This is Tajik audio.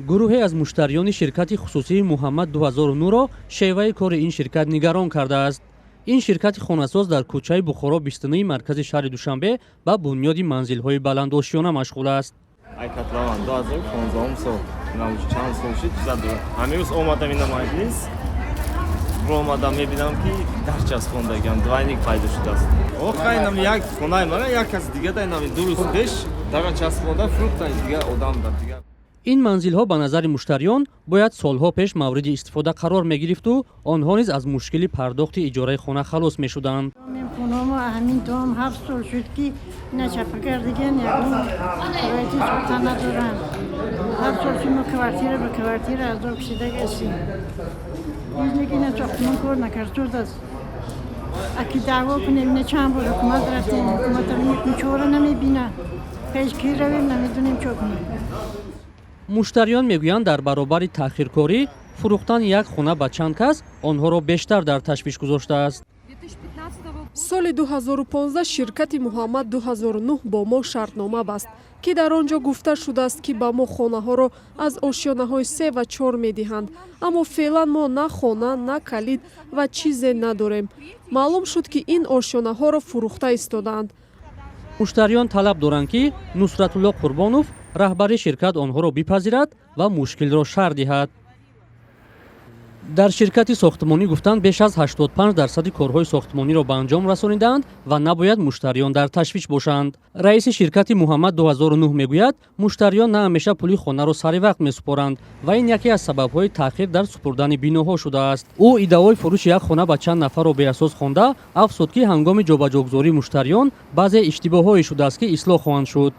гурӯҳе аз муштариёни ширкати хусусии Муҳаммад 2009-ро шеваи кори ин ширкат нигарон кардааст. ин ширкати хонасоз дар кӯчаи Бухоро 29 маркази шаҳри Душанбе ба бунёди манзилҳои баландошиёна машғул аст. Ай котлован 2015 сол чанд сол шуд задора. Ҳамирӯз омадам ина маҷлис. Омадам мебинам ки дар часпондагиам двайник пайдо шудааст. Охайнам як хонаи мана як каси дига дайнам ду рӯз пеш дара часпонда фруктай дига одам дар дига. ин манзилҳо ба назари муштариён бояд солҳо пеш мавриди истифода қарор мегирифту онҳо низ аз мушкили пардохти иҷораи хона халос мешуданд. ҳамин том 7 сол шуд ки начапа кардаган ягон шароити сухта надоранд. 7 сол шуд мо квартира ба квартира аздор кшида гастем. ҳеҷ некина сохтмон кор накардодаст. аки даъво кунем ина чанд бор ҳукумат рафтем ҳукуматам чора намебинад. пеш ки равем намедонем чо кунем. муштариён мегӯянд дар баробари таъхиркорӣ фурӯхтани як хона ба чанд кас онҳоро бештар дар ташвиш гузоштааст. соли 2015 ширкати Муҳаммад 2009 бо мо шартнома баст ки дар он ҷо гуфта шудааст ки ба мо хонаҳоро аз ошёнаҳои 3 ва 4 медиҳанд, аммо феълан мо на хона, на калид ва чизе надорем. маълум шуд ки ин ошёнаҳоро фурӯхта истодаанд. муштариён талаб доранд ки Нусратулло Қурбонов раҳбари ширкат онҳоро бипазирад ва мушкилро шарҳ диҳад. дар ширкати сохтмонӣ гуфтанд беш аз 85% корҳои сохтмониро ба анҷом расонидаанд ва набояд муштариён дар ташвиш бошанд. раиси ширкати Муҳаммад 2009 мегӯяд муштариён на ҳамеша пули хонаро сари вақт месупоранд ва ин яке аз сабабҳои таъхир дар супурдани биноҳо шудааст. ӯ иддаои фурӯши як хона ба чанд нафарро беасос хонда афзуд ки ҳангоми ҷобаҷогузории муштариён баъзе иштибоҳҳое шудааст ки ислоҳ хоҳанд шуд.